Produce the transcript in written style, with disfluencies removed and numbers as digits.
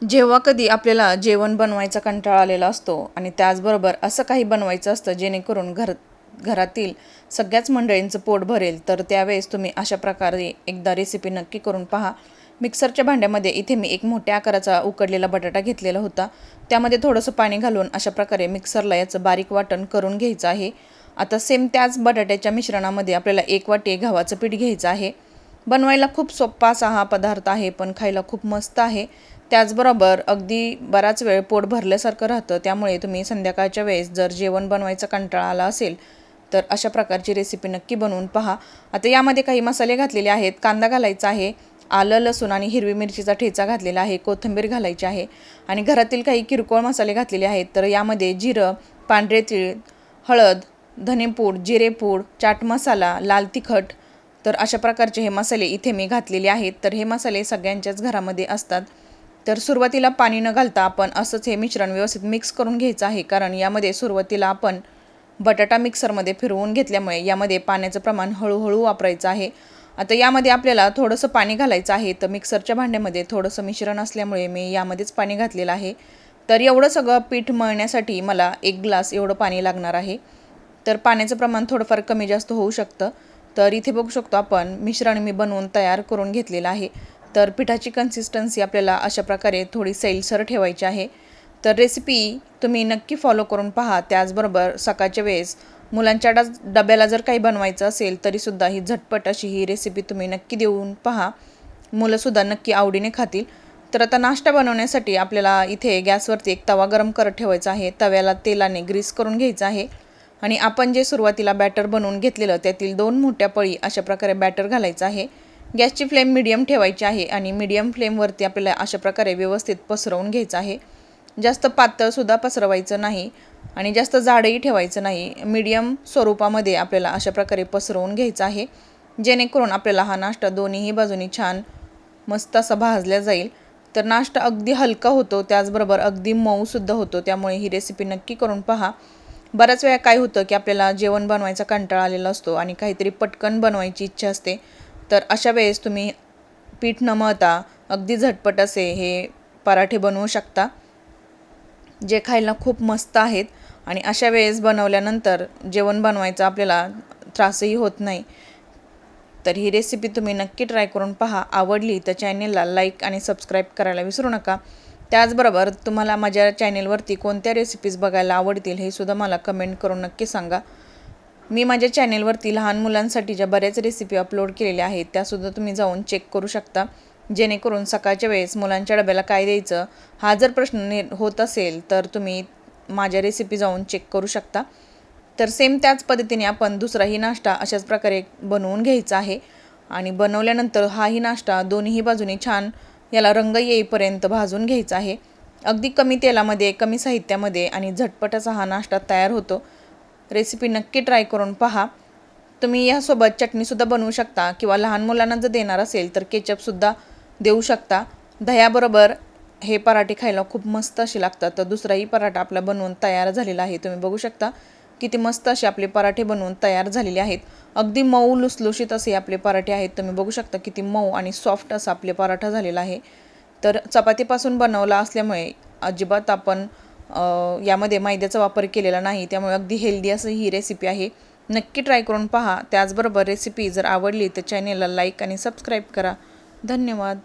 जेव्हा कधी आपल्याला जेवण बनवायचा कंटाळा आलेला असतो आणि त्याचबरोबर असं काही बनवायचं असतं जेणेकरून घरातील सगळ्याच मंडळींचं पोट भरेल, तर त्यावेळेस तुम्ही अशा प्रकारे एकदा रेसिपी नक्की करून पहा। मिक्सरच्या भांड्यामध्ये इथे मी एक मोठ्या आकाराचा उकडलेला बटाटा घेतलेला होता। त्यामध्ये थोडंसं पाणी घालून अशा प्रकारे मिक्सरला याचं बारीक वाटण करून घ्यायचं आहे। आता सेम त्याच बटाट्याच्या मिश्रणामध्ये आपल्याला 1 वाटी गव्हाचं पीठ घ्यायचं आहे। बनवायला खूप सोपा असा हा पदार्थ आहे, पण खायला खूप मस्त आहे। त्याचबरोबर अगदी बराच वेळ पोट भरल्यासारखं राहतं। त्यामुळे तुम्ही संध्याकाळच्या वेळेस जर जेवण बनवायचा कंटाळा आला असेल तर अशा प्रकारची रेसिपी नक्की बनवून पहा। आता यामध्ये काही मसाले घातलेले आहेत। कांदा घालायचा आहे, आलं लसूण आणि हिरवी मिरचीचा ठेचा घातलेला आहे, कोथिंबीर घालायची आहे आणि घरातील काही किरकोळ मसाले घातलेले आहेत। तर यामध्ये जिरं, पांढरे तीळ, हळद, धनेपूड, जिरेपूड, चाट मसाला, लाल तिखट, तर अशा प्रकारचे हे मसाले इथे मी घातलेले आहेत। तर हे मसाले सगळ्यांच्याच घरामध्ये असतात। तर सुरुवातीला पाणी न घालता आपण असंच हे मिश्रण व्यवस्थित मिक्स करून घ्यायचं आहे, कारण यामध्ये सुरुवातीला आपण बटाटा मिक्सरमध्ये फिरवून घेतल्यामुळे यामध्ये पाण्याचं प्रमाण हळूहळू वापरायचं आहे। आता यामध्ये आपल्याला थोडंसं पाणी घालायचं आहे। तर मिक्सरच्या भांड्यामध्ये थोडंसं मिश्रण असल्यामुळे मी यामध्येच पाणी घातलेलं आहे। तर एवढं सगळं पीठ मळण्यासाठी मला 1 ग्लास एवढं पाणी लागणार आहे। तर पाण्याचं प्रमाण थोडंफार कमी जास्त होऊ शकतं। तर इथे बघू शकतो आपण मिश्रण मी बनवून तयार करून घेतलेलं आहे। तर पिठाची कन्सिस्टन्सी आपल्याला अशा प्रकारे थोडी सैलसर ठेवायची आहे। तर रेसिपी तुम्ही नक्की फॉलो करून पहा। त्याचबरोबर सकाळच्या वेळेस मुलांच्या डब्याला जर काही बनवायचं असेल तरीसुद्धा ही झटपट अशी ही रेसिपी तुम्ही नक्की देऊन पहा, मुलंसुद्धा नक्की आवडीने खातील। तर आता नाश्ता बनवण्यासाठी आपल्याला इथे गॅसवरती एक तवा गरम करत ठेवायचा आहे। तव्याला तेलाने ग्रीस करून घ्यायचं आहे आणि आपण जे सुरुवातीला बॅटर बनवून घेतलेलं त्यातील 2 मोठ्या पळी अशा प्रकारे बॅटर घालायचं आहे। गॅसची फ्लेम मीडियम ठेवायची आहे आणि मीडियम फ्लेमवरती आपल्याला अशा प्रकारे व्यवस्थित पसरवून घ्यायचं आहे। जास्त पातळसुद्धा पसरवायचं नाही आणि जास्त जाडही ठेवायचं नाही, मीडियम स्वरूपामध्ये आपल्याला अशा प्रकारे पसरवून घ्यायचं आहे, जेणेकरून आपल्याला हा नाश्ता दोन्ही बाजूनी छान मस्त असा भाजला जाईल। तर नाश्ता अगदी हलका होतो, त्याचबरोबर अगदी मऊसुद्धा होतो। त्यामुळे ही रेसिपी नक्की करून पहा। बऱ्याच वेळा काय होतं की आपल्याला जेवण बनवायचा कंटाळा आलेला असतो आणि काहीतरी पटकन बनवायची इच्छा असते। तर अशा वेळेस तुम्ही पीठ न मळता अगदी झटपट असे हे पराठे बनवू शकता, जे खायला खूप मस्त आहेत आणि अशा वेळेस बनवल्यानंतर जेवण बनवायचा आपल्याला त्रासही होत नाही। तर ही रेसिपी तुम्ही नक्की ट्राय करून पहा। आवडली तर चॅनेलला लाईक आणि सबस्क्राईब करायला विसरू नका। त्याचबरोबर तुम्हाला माझ्या चॅनेलवरती कोणत्या रेसिपीज बघायला आवडतील हे सुद्धा मला कमेंट करून नक्की सांगा। मी माझ्या चॅनेलवरती लहान मुलांसाठीच्या बऱ्याच रेसिपी अपलोड केलेल्या आहेत, त्यासुद्धा तुम्ही जाऊन चेक करू शकता, जेणेकरून सकाळच्या वेळेस मुलांच्या डब्याला काय द्यायचं हा जर प्रश्न होत असेल तर तुम्ही माझ्या रेसिपी जाऊन चेक करू शकता। तर सेम त्याच पद्धतीने आपण दुसराही नाश्ता अशाच प्रकारे बनवून घ्यायचा आहे आणि बनवल्यानंतर हाही नाश्ता दोन्ही बाजूनी छान याला रंग येईपर्यंत भाजून घ्यायचा आहे। अगदी कमी तेलामध्ये, कमी साहित्यामध्ये आणि झटपट असा हा नाश्ता तयार होतो। रेसिपी नक्की ट्राय करून पहा। तुम्ही यासोबत चटणीसुद्धा बनवू शकता किंवा लहान मुलांना जर देणार असेल तर केचपसुद्धा देऊ शकता। दह्याबरोबर हे पराठे खायला खूप मस्त असे लागतात। तर दुसराही पराठा आपला बनवून तयार झालेला आहे। तुम्ही बघू शकता किती मस्त असे आपले पराठे बनवून तयार झालेले आहेत। अगदी मऊ लुसलुशीत असे आपले पराठे आहेत। तुम्ही बघू शकता किती मऊ आणि सॉफ्ट असा आपले पराठा झालेला आहे। तर चपातीपासून बनवला असल्यामुळे अजिबात आपण यामध्ये मैद्याचा वापर केलेला नाही, त्यामुळे अगदी हेल्दी असं ही रेसिपी आहे। नक्की ट्राय करून पहा। त्याचबरोबर रेसिपी जर आवडली तर चॅनेलला लाईक आणि सबस्क्राईब करा। धन्यवाद।